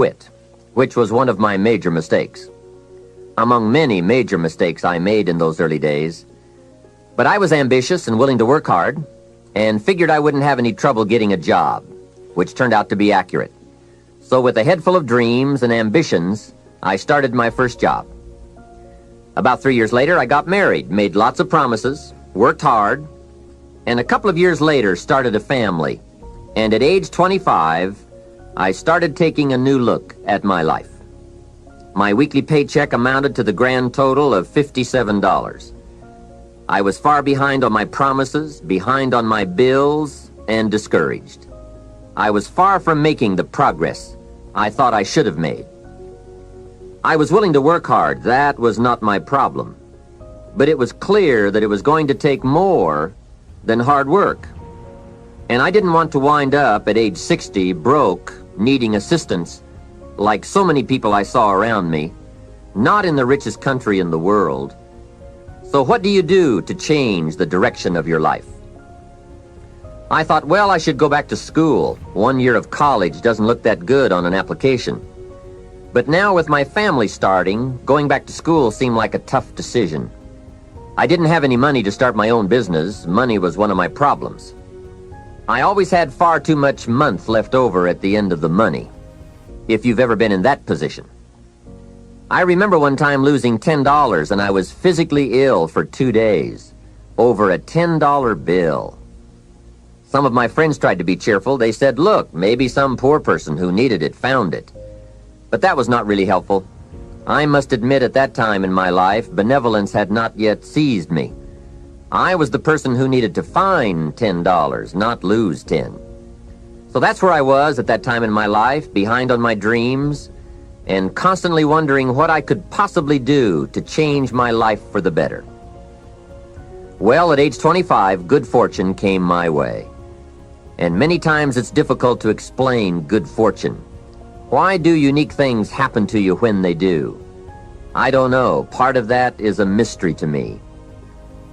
quit, which was one of my major mistakes. Among many major mistakes I made in those early days. But I was ambitious and willing to work hard, and figured I wouldn't have any trouble getting a job, which turned out to be accurate. So with a head full of dreams and ambitions, I started my first job. About 3 years later, I got married, made lots of promises, worked hard, and a couple of years later started a family. And at age 25, I started taking a new look at my life. My weekly paycheck amounted to the grand total of $57. I was far behind on my promises, behind on my bills, and discouraged. I was far from making the progress I thought I should have made. I was willing to work hard. That was not my problem. But it was clear that it was going to take more than hard work. And I didn't want to wind up at age 60 broke, needing assistance, like so many people I saw around me, not in the richest country in the world. So what do you do to change the direction of your life? I thought, well, I should go back to school. 1 year of college doesn't look that good on an application. But now with my family starting, going back to school seemed like a tough decision. I didn't have any money to start my own business. Money was one of my problems. I always had far too much month left over at the end of the money, if you've ever been in that position. I remember one time losing $10 and I was physically ill for 2 days over a $10 bill. Some of my friends tried to be cheerful. They said, look, maybe some poor person who needed it found it. But that was not really helpful. I must admit at that time in my life, benevolence had not yet seized me. I was the person who needed to find $10, not lose 10. So that's where I was at that time in my life, behind on my dreams, and constantly wondering what I could possibly do to change my life for the better. Well, at age 25, good fortune came my way. And many times it's difficult to explain good fortune. Why do unique things happen to you when they do? I don't know. Part of that is a mystery to me.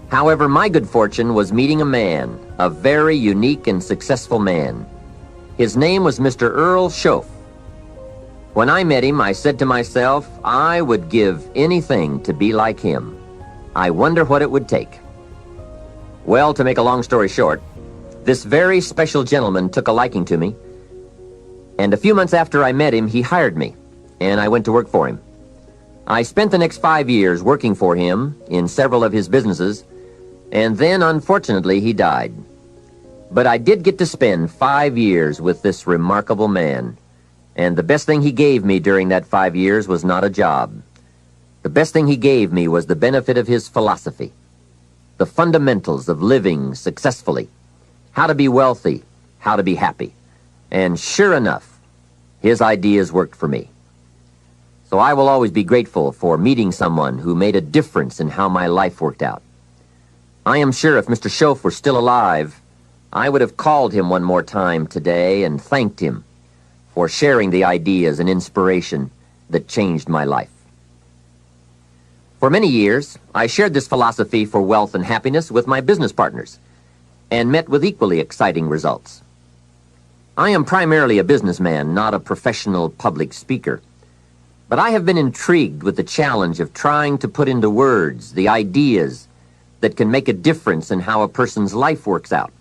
However, my good fortune was meeting a man, a very unique and successful man. His name was Mr. Earl Schoaf. When I met him, I said to myself, I would give anything to be like him. I wonder what it would take. Well, to make a long story short, this very special gentleman took a liking to me, and a few months after I met him, he hired me, and I went to work for him. I spent the next 5 years working for him in several of his businesses, and then, unfortunately, he died. But I did get to spend 5 years with this remarkable man, and the best thing he gave me during that 5 years was not a job. The best thing he gave me was the benefit of his philosophy, the fundamentals of living successfully, how to be wealthy, how to be happy. And sure enough, his ideas worked for me. So I will always be grateful for meeting someone who made a difference in how my life worked out. I am sure if Mr. Schoaf were still alive, I would have called him one more time today and thanked him for sharing the ideas and inspiration that changed my life. For many years, I shared this philosophy for wealth and happiness with my business partners and met with equally exciting results. I am primarily a businessman, not a professional public speaker. But I have been intrigued with the challenge of trying to put into words the ideas that can make a difference in how a person's life works out.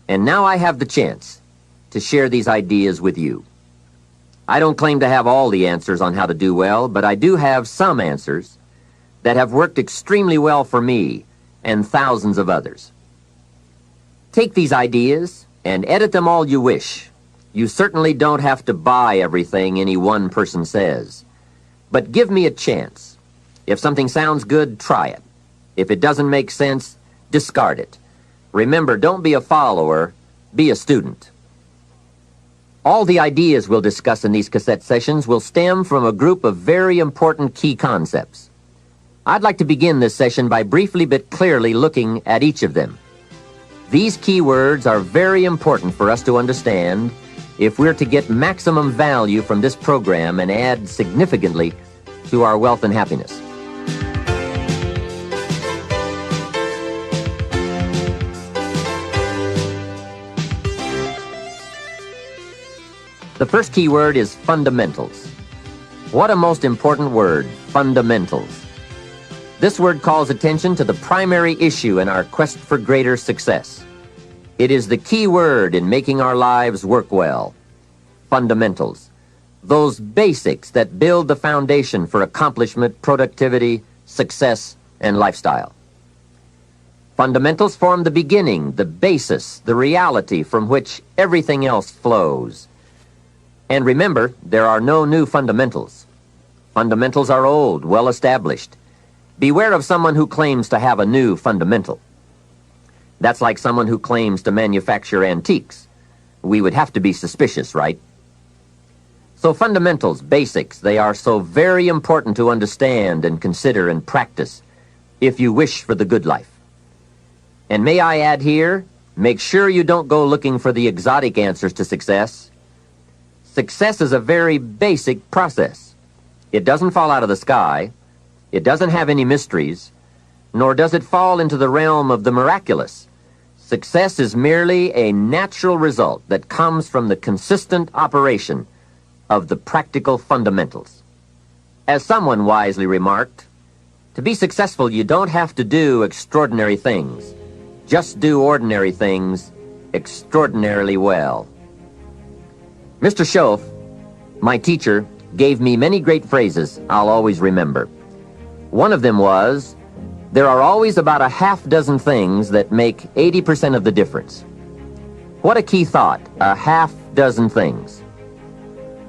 And now I have the chance to share these ideas with you. I don't claim to have all the answers on how to do well, but I do have some answers that have worked extremely well for me and thousands of others. Take these ideas and edit them all you wish. You certainly don't have to buy everything any one person says. But give me a chance. If something sounds good, try it. If it doesn't make sense, discard it. Remember, don't be a follower, be a student. All the ideas we'll discuss in these cassette sessions will stem from a group of very important key concepts. I'd like to begin this session by briefly but clearly looking at each of them. These key words are very important for us to understand if we're to get maximum value from this program and add significantly to our wealth and happiness. The first key word is fundamentals. What a most important word, fundamentals. This word calls attention to the primary issue in our quest for greater success. It is the key word in making our lives work well. Fundamentals. Those basics that build the foundation for accomplishment, productivity, success, and lifestyle. Fundamentals form the beginning, the basis, the reality from which everything else flows. And remember, there are no new fundamentals. Fundamentals are old, well established. Beware of someone who claims to have a new fundamental. That's like someone who claims to manufacture antiques. We would have to be suspicious, right? So fundamentals, basics, they are so very important to understand and consider and practice if you wish for the good life. And may I add here, make sure you don't go looking for the exotic answers to success. Success is a very basic process. It doesn't fall out of the sky. It doesn't have any mysteries, nor does it fall into the realm of the miraculous. Success is merely a natural result that comes from the consistent operation of the practical fundamentals. As someone wisely remarked, to be successful, you don't have to do extraordinary things. Just do ordinary things extraordinarily well. Mr. Schoaf, my teacher, gave me many great phrases I'll always remember. One of them was, there are always about a half dozen things that make 80% of the difference. What a key thought, a half dozen things.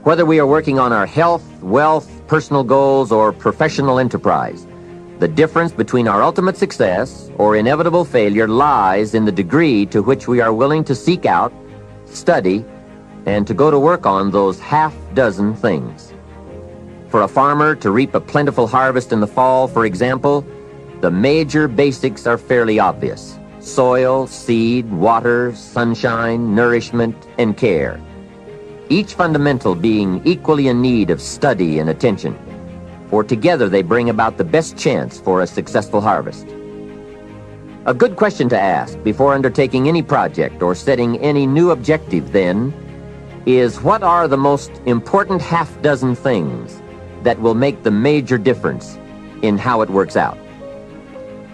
Whether we are working on our health, wealth, personal goals, or professional enterprise, the difference between our ultimate success or inevitable failure lies in the degree to which we are willing to seek out, study, and to go to work on those half dozen things. For a farmer to reap a plentiful harvest in the fall, for example, the major basics are fairly obvious. Soil, seed, water, sunshine, nourishment, and care. Each fundamental being equally in need of study and attention, for together they bring about the best chance for a successful harvest. A good question to ask before undertaking any project or setting any new objective, then, is what are the most important half dozen things that will make the major difference in how it works out?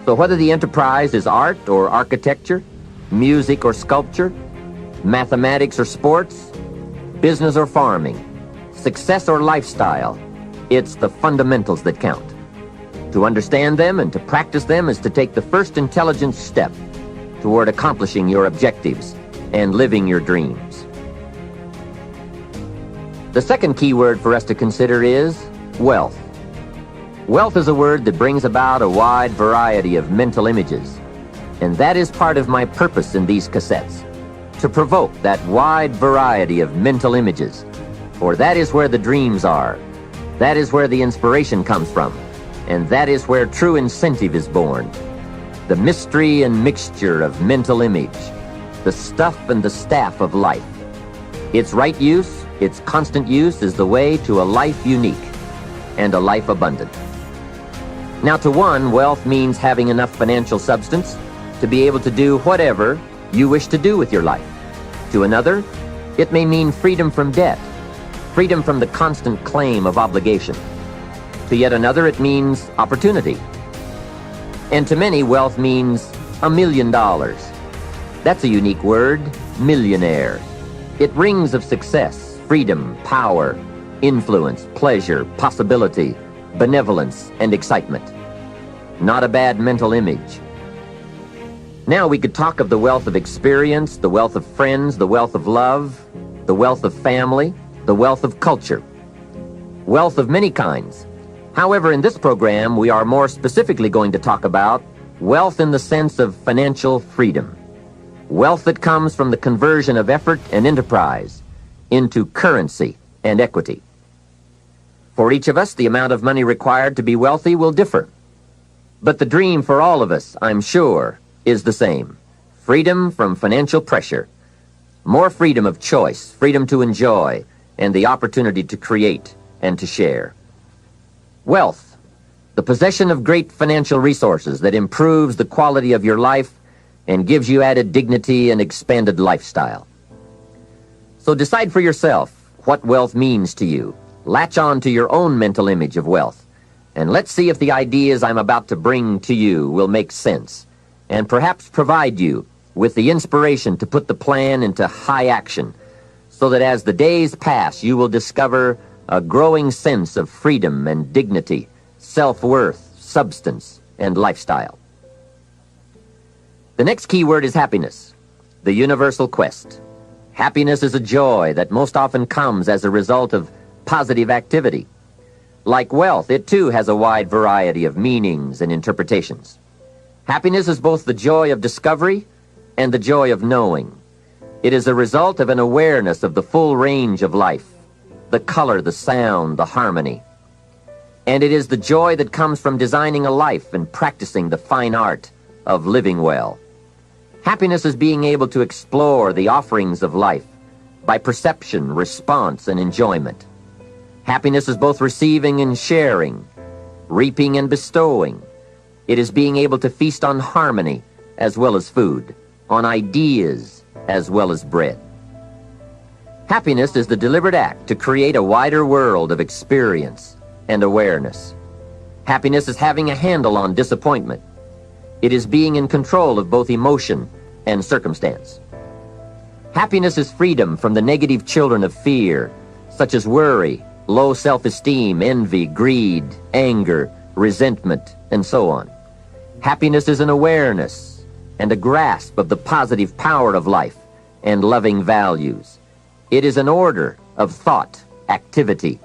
So whether the enterprise is art or architecture, music or sculpture, mathematics or sports, business or farming, success or lifestyle, it's the fundamentals that count. To understand them and to practice them is to take the first intelligent step toward accomplishing your objectives and living your dreams. The second key word for us to consider is wealth. Wealth is a word that brings about a wide variety of mental images, and that is part of my purpose in these cassettes, to provoke that wide variety of mental images, for that is where the dreams are, that is where the inspiration comes from, and that is where true incentive is born. The mystery and mixture of mental image, the stuff and the staff of life. Its right use, its constant use is the way to a life unique and a life abundant. Now, to one, wealth means having enough financial substance to be able to do whatever you wish to do with your life. To another, it may mean freedom from debt, freedom from the constant claim of obligation. To yet another, it means opportunity. And to many, wealth means $1 million. That's a unique word, millionaire. It rings of success, freedom, power, influence, pleasure, possibility, benevolence, and excitement. Not a bad mental image. Now we could talk of the wealth of experience, the wealth of friends, the wealth of love, the wealth of family, the wealth of culture. Wealth of many kinds. However, in this program, we are more specifically going to talk about wealth in the sense of financial freedom. Wealth that comes from the conversion of effort and enterprise into currency and equity. For each of us, the amount of money required to be wealthy will differ. But the dream for all of us, I'm sure, is the same. Freedom from financial pressure. More freedom of choice, freedom to enjoy, and the opportunity to create and to share. Wealth, the possession of great financial resources that improves the quality of your life and gives you added dignity and expanded lifestyle. So decide for yourself, what wealth means to you. Latch on to your own mental image of wealth, and let's see if the ideas I'm about to bring to you will make sense, and perhaps provide you with the inspiration to put the plan into high action, so that as the days pass, you will discover a growing sense of freedom and dignity, self-worth, substance, and lifestyle. The next key word is happiness, the universal quest. Happiness is a joy that most often comes as a result of positive activity. Like wealth, it too has a wide variety of meanings and interpretations. Happiness is both the joy of discovery and the joy of knowing. It is a result of an awareness of the full range of life, the color, the sound, the harmony. And it is the joy that comes from designing a life and practicing the fine art of living well. Happiness is being able to explore the offerings of life by perception, response, and enjoyment. Happiness is both receiving and sharing, reaping and bestowing. It is being able to feast on harmony as well as food, on ideas as well as bread. Happiness is the deliberate act to create a wider world of experience and awareness. Happiness is having a handle on disappointment. It is being in control of both emotion and circumstance. Happiness is freedom from the negative children of fear, such as worry, low self-esteem, envy, greed, anger, resentment, and so on. Happiness is an awareness and a grasp of the positive power of life and loving values. It is an order of thought, activity,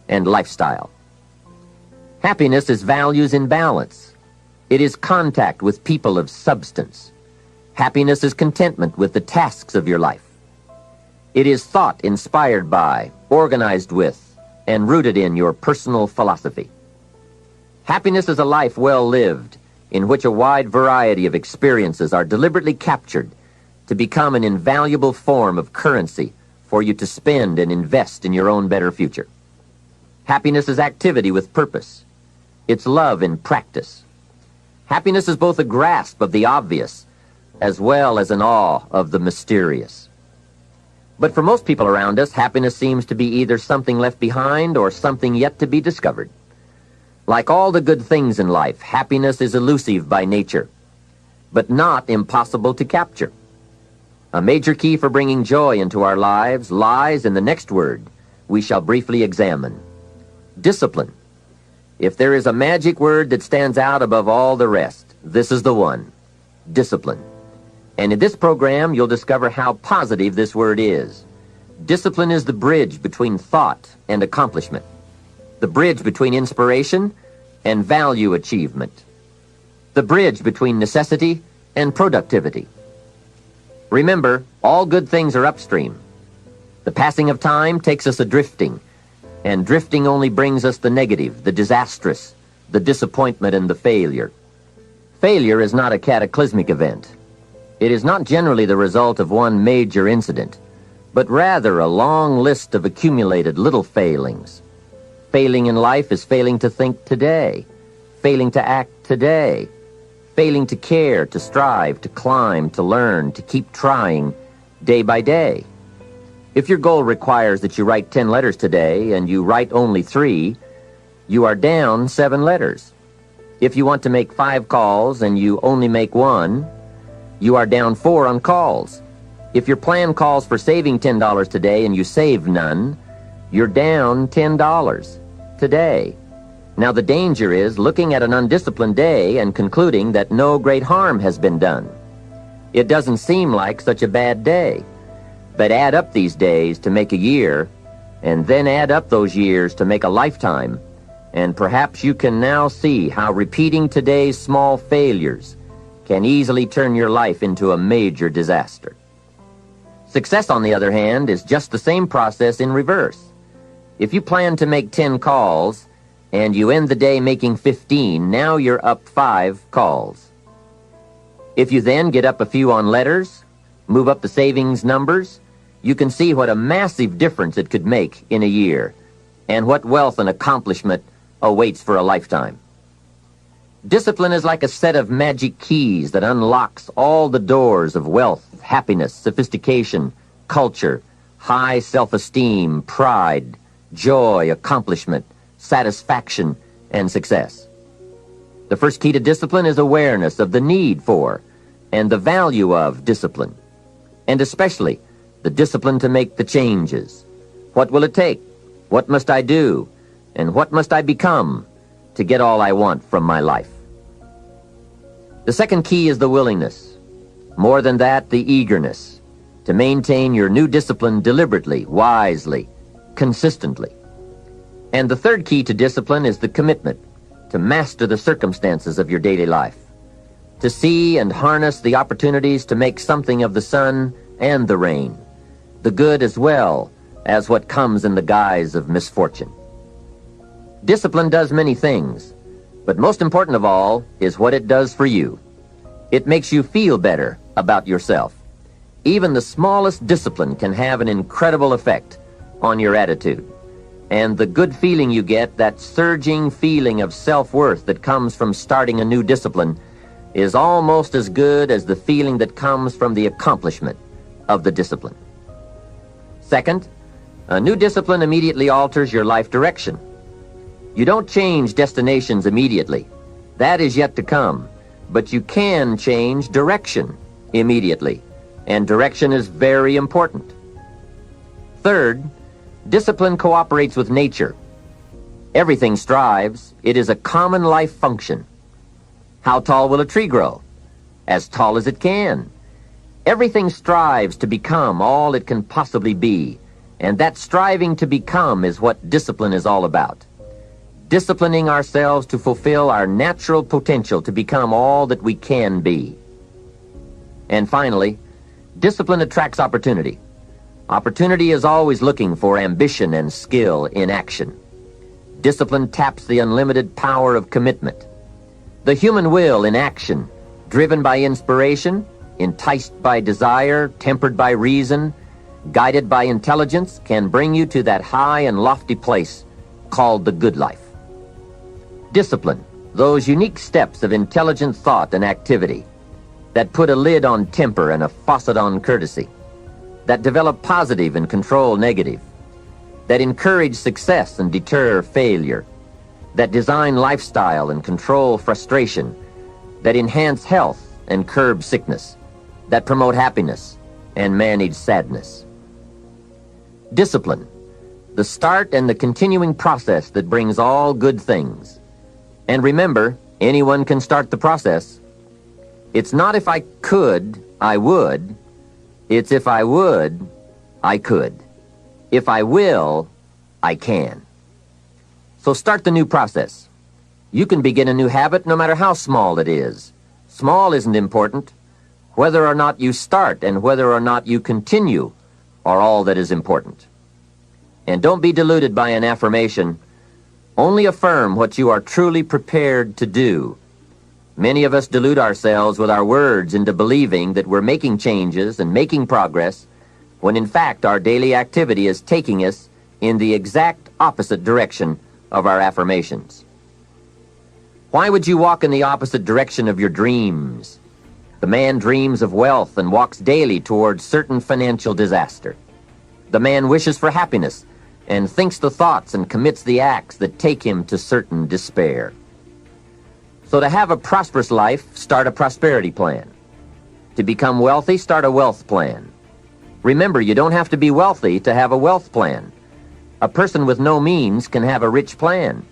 and lifestyle. Happiness is values in balance. It is contact with people of substance. Happiness is contentment with the tasks of your life. It is thought inspired by, organized with, and rooted in your personal philosophy. Happiness is a life well lived, in which a wide variety of experiences are deliberately captured to become an invaluable form of currency for you to spend and invest in your own better future. Happiness is activity with purpose. It's love in practice. Happiness is both a grasp of the obvious as well as an awe of the mysterious. But for most people around us, happiness seems to be either something left behind or something yet to be discovered. Like all the good things in life, happiness is elusive by nature, but not impossible to capture. A major key for bringing joy into our lives lies in the next word we shall briefly examine: discipline. If there is a magic word that stands out above all the rest, this is the one: discipline. And in this program, you'll discover how positive this word is. Discipline is the bridge between thought and accomplishment, the bridge between inspiration and value achievement, the bridge between necessity and productivity. Remember, all good things are upstream. The passing of time takes us a-drifting, and drifting only brings us the negative, the disastrous, the disappointment, and the failure. Failure is not a cataclysmic event. It is not generally the result of one major incident, but rather a long list of accumulated little failings. Failing in life is failing to think today, failing to act today, failing to care, to strive, to climb, to learn, to keep trying day by day. If your goal requires that you write 10 letters today and you write only 3, you are down 7 letters. If you want to make 5 calls and you only make 1, you are down 4 on calls. If your plan calls for saving $10 today and you save none, you're down $10 today. Now the danger is looking at an undisciplined day and concluding that no great harm has been done. It doesn't seem like such a bad day. But add up these days to make a year, and then add up those years to make a lifetime, and perhaps you can now see how repeating today's small failures can easily turn your life into a major disaster. Success, on the other hand, is just the same process in reverse. If you plan to make 10 calls and you end the day making 15, now you're up 5 calls. If you then get up a few on letters, move up the savings numbers, you can see what a massive difference it could make in a year, and what wealth and accomplishment awaits for a lifetime. Discipline is like a set of magic keys that unlocks all the doors of wealth, happiness, sophistication, culture, high self-esteem, pride, joy, accomplishment, satisfaction, and success. The first key to discipline is awareness of the need for and the value of discipline, and especially the discipline to make the changes. What will it take? What must I do? And what must I become to get all I want from my life? The second key is the willingness. More than that, the eagerness to maintain your new discipline deliberately, wisely, consistently. And the third key to discipline is the commitment to master the circumstances of your daily life, to see and harness the opportunities to make something of the sun and the rain, the good as well as what comes in the guise of misfortune. Discipline does many things, but most important of all is what it does for you. It makes you feel better about yourself. Even the smallest discipline can have an incredible effect on your attitude. And the good feeling you get, that surging feeling of self-worth that comes from starting a new discipline, is almost as good as the feeling that comes from the accomplishment of the discipline. Second, a new discipline immediately alters your life direction. You don't change destinations immediately. That is yet to come. But you can change direction immediately. And direction is very important. Third, discipline cooperates with nature. Everything strives. It is a common life function. How tall will a tree grow? As tall as it can. Everything strives to become all it can possibly be, and that striving to become is what discipline is all about. Disciplining ourselves to fulfill our natural potential to become all that we can be. And finally, discipline attracts opportunity. Opportunity is always looking for ambition and skill in action. Discipline taps the unlimited power of commitment. The human will in action, driven by inspiration, enticed by desire, tempered by reason, guided by intelligence, can bring you to that high and lofty place called the good life. Discipline, those unique steps of intelligent thought and activity that put a lid on temper and a faucet on courtesy, that develop positive and control negative, that encourage success and deter failure, that design lifestyle and control frustration, that enhance health and curb sickness, that promote happiness and manage sadness. Discipline, the start and the continuing process that brings all good things. And remember, anyone can start the process. It's not if I could, I would. It's if I would, I could. If I will, I can. So start the new process. You can begin a new habit no matter how small it is. Small isn't important. Whether or not you start and whether or not you continue are all that is important. And don't be deluded by an affirmation. Only affirm what you are truly prepared to do. Many of us delude ourselves with our words into believing that we're making changes and making progress, when in fact our daily activity is taking us in the exact opposite direction of our affirmations. Why would you walk in the opposite direction of your dreams? The man dreams of wealth and walks daily towards certain financial disaster. The man wishes for happiness and thinks the thoughts and commits the acts that take him to certain despair. So to have a prosperous life, start a prosperity plan. To become wealthy, start a wealth plan. Remember, you don't have to be wealthy to have a wealth plan. A person with no means can have a rich plan.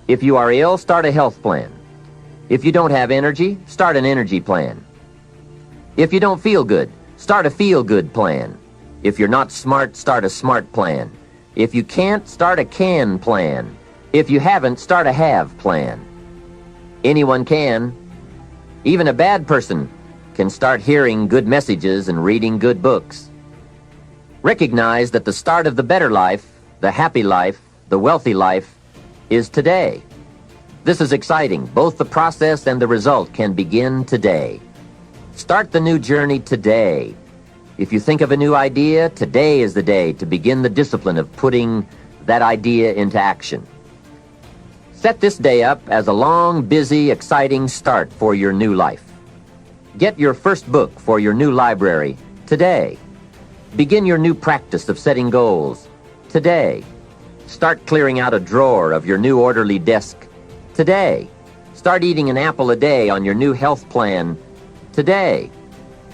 If you are ill, start a health plan. If you don't have energy, start an energy plan. If you don't feel good, start a feel-good plan. If you're not smart, start a smart plan. If you can't, start a can plan. If you haven't, start a have plan. Anyone can. Even a bad person can start hearing good messages and reading good books. Recognize that the start of the better life, the happy life, the wealthy life, is today. This is exciting. Both the process and the result can begin today. Start the new journey today. If you think of a new idea, today is the day to begin the discipline of putting that idea into action. Set this day up as a long, busy, exciting start for your new life. Get your first book for your new library today. Begin your new practice of setting goals today. Start clearing out a drawer of your new orderly desk today. Start eating an apple a day on your new health plan today.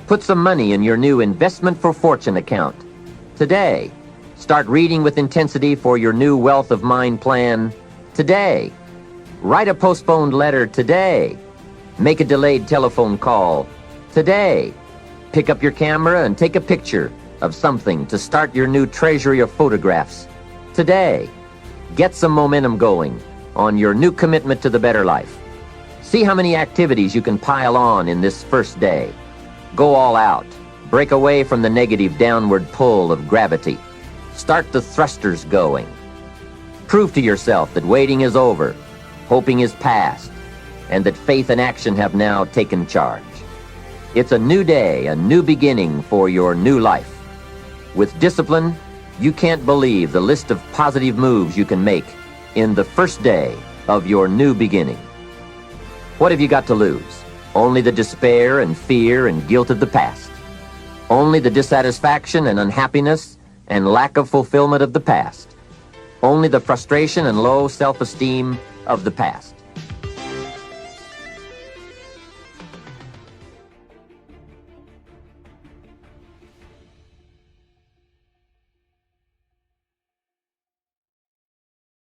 Put some money in your new investment for fortune account today. Start reading with intensity for your new wealth of mind plan today. Write a postponed letter today. Make a delayed telephone call today. Pick up your camera and take a picture of something to start your new treasury of photographs today. Get some momentum going on your new commitment to the better life. See how many activities you can pile on in this first day. Go all out. Break away from the negative downward pull of gravity. Start the thrusters going. Prove to yourself that waiting is over, hoping is past, and that faith and action have now taken charge. It's a new day, a new beginning for your new life. With discipline, you can't believe the list of positive moves you can make in the first day of your new beginning. What have you got to lose? Only the despair and fear and guilt of the past. Only the dissatisfaction and unhappiness and lack of fulfillment of the past. Only the frustration and low self-esteem of the past.